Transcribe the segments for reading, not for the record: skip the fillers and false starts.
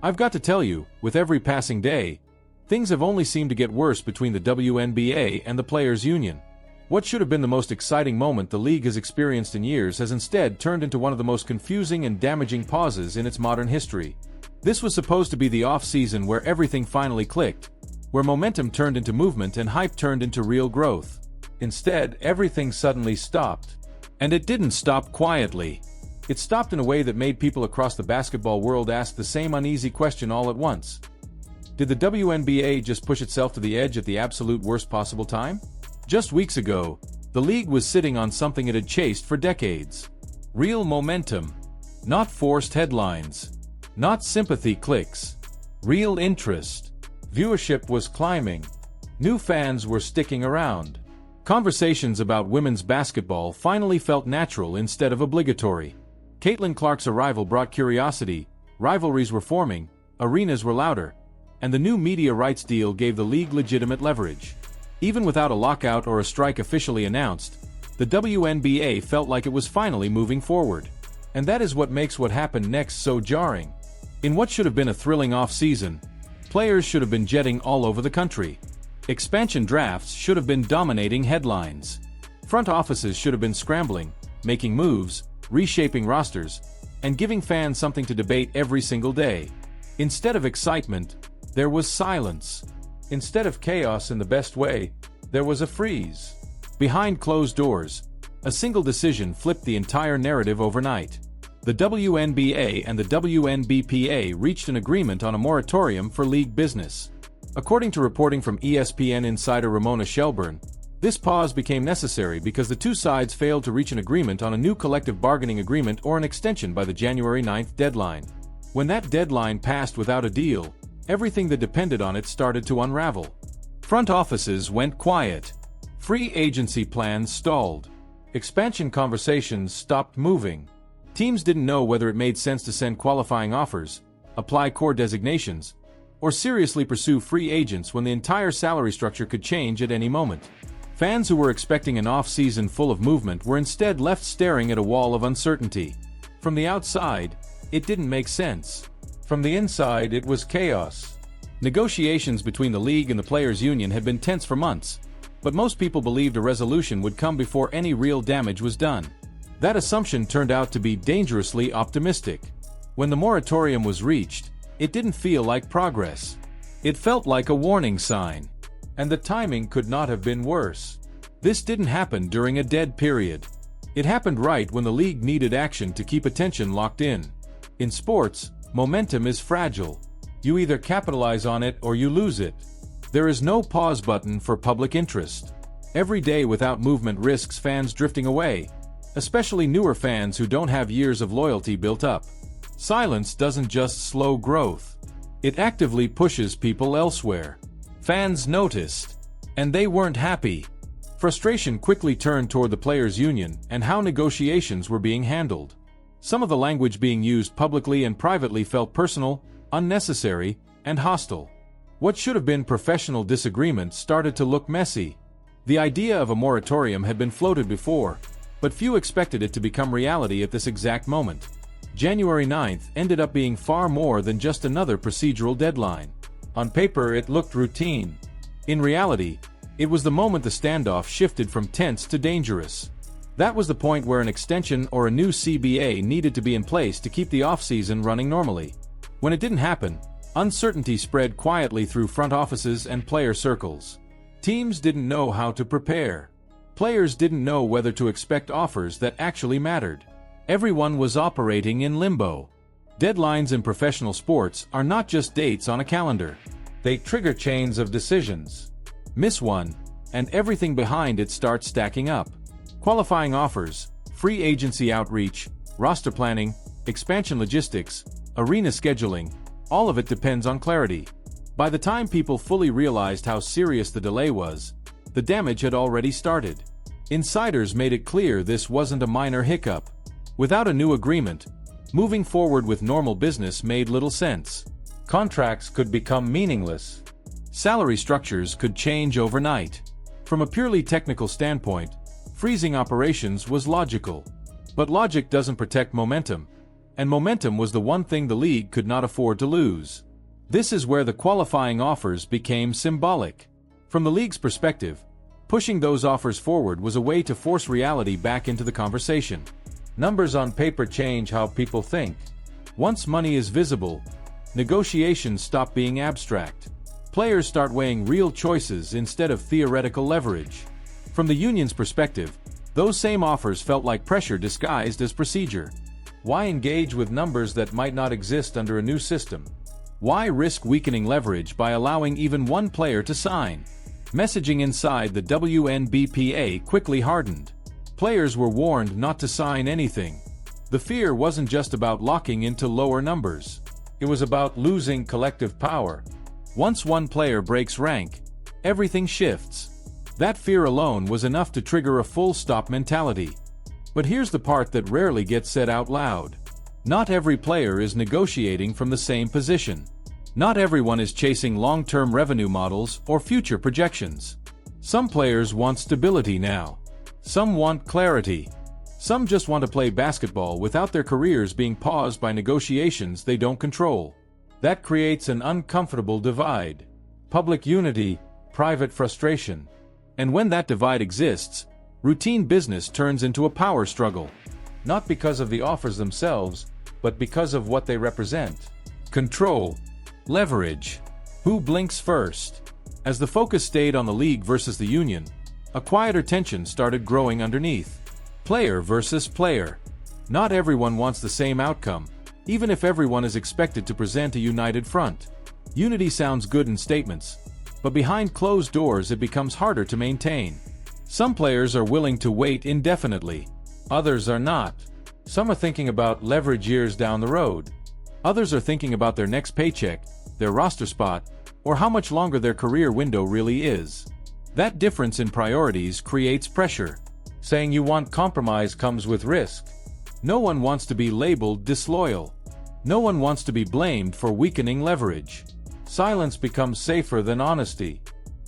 I've got to tell you, with every passing day, things have only seemed to get worse between the WNBA and the Players' Union. What should have been the most exciting moment the league has experienced in years has instead turned into one of the most confusing and damaging pauses in its modern history. This was supposed to be the off-season where everything finally clicked, where momentum turned into movement and hype turned into real growth. Instead, everything suddenly stopped. And it didn't stop quietly. It stopped in a way that made people across the basketball world ask the same uneasy question all at once. Did the WNBA just push itself to the edge at the absolute worst possible time? Just weeks ago, the league was sitting on something it had chased for decades. Real momentum. Not forced headlines. Not sympathy clicks. Real interest. Viewership was climbing. New fans were sticking around. Conversations about women's basketball finally felt natural instead of obligatory. Caitlin Clark's arrival brought curiosity, rivalries were forming, arenas were louder, and the new media rights deal gave the league legitimate leverage. Even without a lockout or a strike officially announced, the WNBA felt like it was finally moving forward. And that is what makes what happened next so jarring. In what should have been a thrilling off-season, players should have been jetting all over the country. Expansion drafts should have been dominating headlines. Front offices should have been scrambling, making moves, reshaping rosters, and giving fans something to debate every single day. Instead of excitement, there was silence. Instead of chaos in the best way, there was a freeze. Behind closed doors, a single decision flipped the entire narrative overnight. The WNBA and the WNBPA reached an agreement on a moratorium for league business. According to reporting from ESPN insider Ramona Shelburne, this pause became necessary because the two sides failed to reach an agreement on a new collective bargaining agreement or an extension by the January 9th deadline. When that deadline passed without a deal, everything that depended on it started to unravel. Front offices went quiet. Free agency plans stalled. Expansion conversations stopped moving. Teams didn't know whether it made sense to send qualifying offers, apply core designations, or seriously pursue free agents when the entire salary structure could change at any moment. Fans who were expecting an off-season full of movement were instead left staring at a wall of uncertainty. From the outside, it didn't make sense. From the inside, it was chaos. Negotiations between the league and the Players' Union had been tense for months, but most people believed a resolution would come before any real damage was done. That assumption turned out to be dangerously optimistic. When the moratorium was reached, it didn't feel like progress. It felt like a warning sign. And the timing could not have been worse. This didn't happen during a dead period. It happened right when the league needed action to keep attention locked in. In sports, momentum is fragile. You either capitalize on it or you lose it. There is no pause button for public interest. Every day without movement risks fans drifting away, especially newer fans who don't have years of loyalty built up. Silence doesn't just slow growth. It actively pushes people elsewhere. Fans noticed, and they weren't happy. Frustration quickly turned toward the Players' Union and how negotiations were being handled. Some of the language being used publicly and privately felt personal, unnecessary, and hostile. What should have been professional disagreements started to look messy. The idea of a moratorium had been floated before, but few expected it to become reality at this exact moment. January 9th ended up being far more than just another procedural deadline. On paper, it looked routine. In reality, it was the moment the standoff shifted from tense to dangerous. That was the point where an extension or a new CBA needed to be in place to keep the offseason running normally. When it didn't happen, uncertainty spread quietly through front offices and player circles. Teams didn't know how to prepare. Players didn't know whether to expect offers that actually mattered. Everyone was operating in limbo. Deadlines in professional sports are not just dates on a calendar. They trigger chains of decisions. Miss one, and everything behind it starts stacking up. Qualifying offers, free agency outreach, roster planning, expansion logistics, arena scheduling, all of it depends on clarity. By the time people fully realized how serious the delay was, the damage had already started. Insiders made it clear this wasn't a minor hiccup. Without a new agreement, moving forward with normal business made little sense. Contracts could become meaningless. Salary structures could change overnight. From a purely technical standpoint, freezing operations was logical. But logic doesn't protect momentum. and momentum was the one thing the league could not afford to lose. This is where the qualifying offers became symbolic. From the league's perspective, pushing those offers forward was a way to force reality back into the conversation. Numbers on paper change how people think. Once money is visible, negotiations stop being abstract. Players start weighing real choices instead of theoretical leverage. From the union's perspective, those same offers felt like pressure disguised as procedure. Why engage with numbers that might not exist under a new system? Why risk weakening leverage by allowing even one player to sign? Messaging inside the WNBPA quickly hardened. Players were warned not to sign anything. The fear wasn't just about locking into lower numbers. It was about losing collective power. Once one player breaks rank, everything shifts. That fear alone was enough to trigger a full-stop mentality. But here's the part that rarely gets said out loud. Not every player is negotiating from the same position. Not everyone is chasing long-term revenue models or future projections. Some players want stability now. Some want clarity. Some just want to play basketball without their careers being paused by negotiations they don't control. That creates an uncomfortable divide. Public unity, private frustration. And when that divide exists, routine business turns into a power struggle. Not because of the offers themselves, but because of what they represent. Control. Leverage. Who blinks first? As the focus stayed on the league versus the union, a quieter tension started growing underneath. Player versus player. Not everyone wants the same outcome, even if everyone is expected to present a united front. Unity sounds good in statements, but behind closed doors it becomes harder to maintain. Some players are willing to wait indefinitely. Others are not. Some are thinking about leverage years down the road. Others are thinking about their next paycheck, their roster spot, or how much longer their career window really is. That difference in priorities creates pressure. Saying you want compromise comes with risk. No one wants to be labeled disloyal. No one wants to be blamed for weakening leverage. Silence becomes safer than honesty.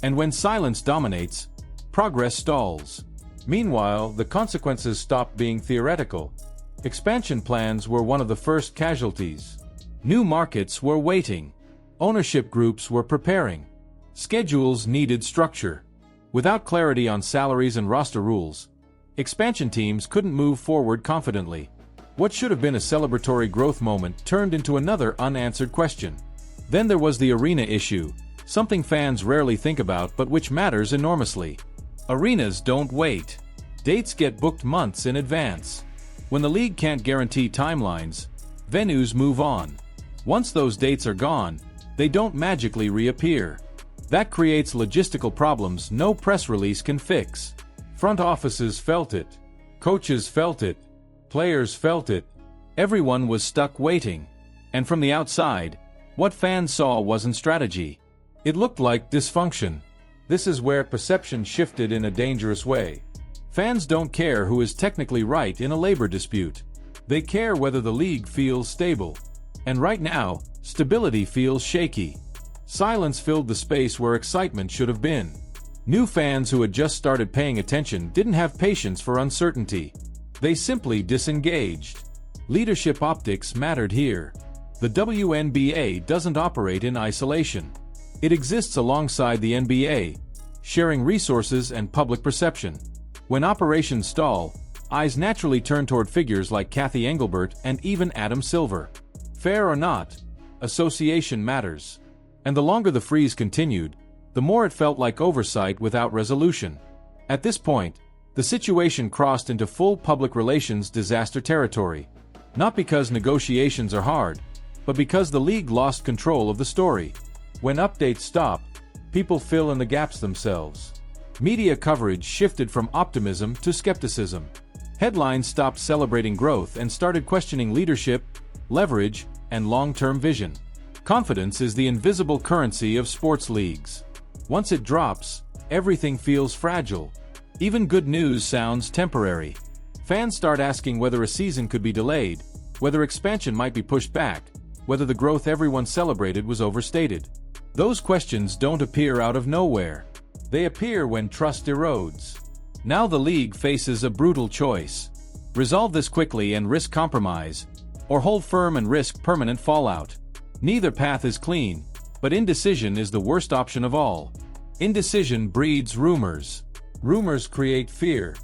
And when silence dominates, progress stalls. Meanwhile, the consequences stop being theoretical. Expansion plans were one of the first casualties. New markets were waiting. Ownership groups were preparing. Schedules needed structure. Without clarity on salaries and roster rules, expansion teams couldn't move forward confidently. What should have been a celebratory growth moment turned into another unanswered question. Then there was the arena issue, something fans rarely think about but which matters enormously. Arenas don't wait. Dates get booked months in advance. When the league can't guarantee timelines, venues move on. Once those dates are gone, they don't magically reappear. That creates logistical problems no press release can fix. Front offices felt it. Coaches felt it. Players felt it. Everyone was stuck waiting. And from the outside, what fans saw wasn't strategy. It looked like dysfunction. This is where perception shifted in a dangerous way. Fans don't care who is technically right in a labor dispute. They care whether the league feels stable. And right now, stability feels shaky. Silence filled the space where excitement should have been. New fans who had just started paying attention didn't have patience for uncertainty. They simply disengaged. Leadership optics mattered here. The WNBA doesn't operate in isolation. It exists alongside the NBA, sharing resources and public perception. When operations stall, eyes naturally turn toward figures like Kathy Engelbert and even Adam Silver. Fair or not, association matters. And the longer the freeze continued, the more it felt like oversight without resolution. At this point, the situation crossed into full public relations disaster territory. Not because negotiations are hard, but because the league lost control of the story. When updates stop, people fill in the gaps themselves. Media coverage shifted from optimism to skepticism. Headlines stopped celebrating growth and started questioning leadership, leverage, and long-term vision. Confidence is the invisible currency of sports leagues. Once it drops, everything feels fragile. Even good news sounds temporary. Fans start asking whether a season could be delayed, whether expansion might be pushed back, whether the growth everyone celebrated was overstated. Those questions don't appear out of nowhere. They appear when trust erodes. Now the league faces a brutal choice. Resolve this quickly and risk compromise, or hold firm and risk permanent fallout. Neither path is clean, but indecision is the worst option of all. Indecision breeds rumors. Rumors create fear.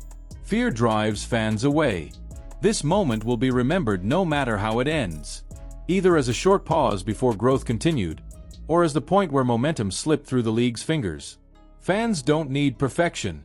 Fear drives fans away. This moment will be remembered no matter how it ends, either as a short pause before growth continued, or as the point where momentum slipped through the league's fingers. Fans don't need perfection.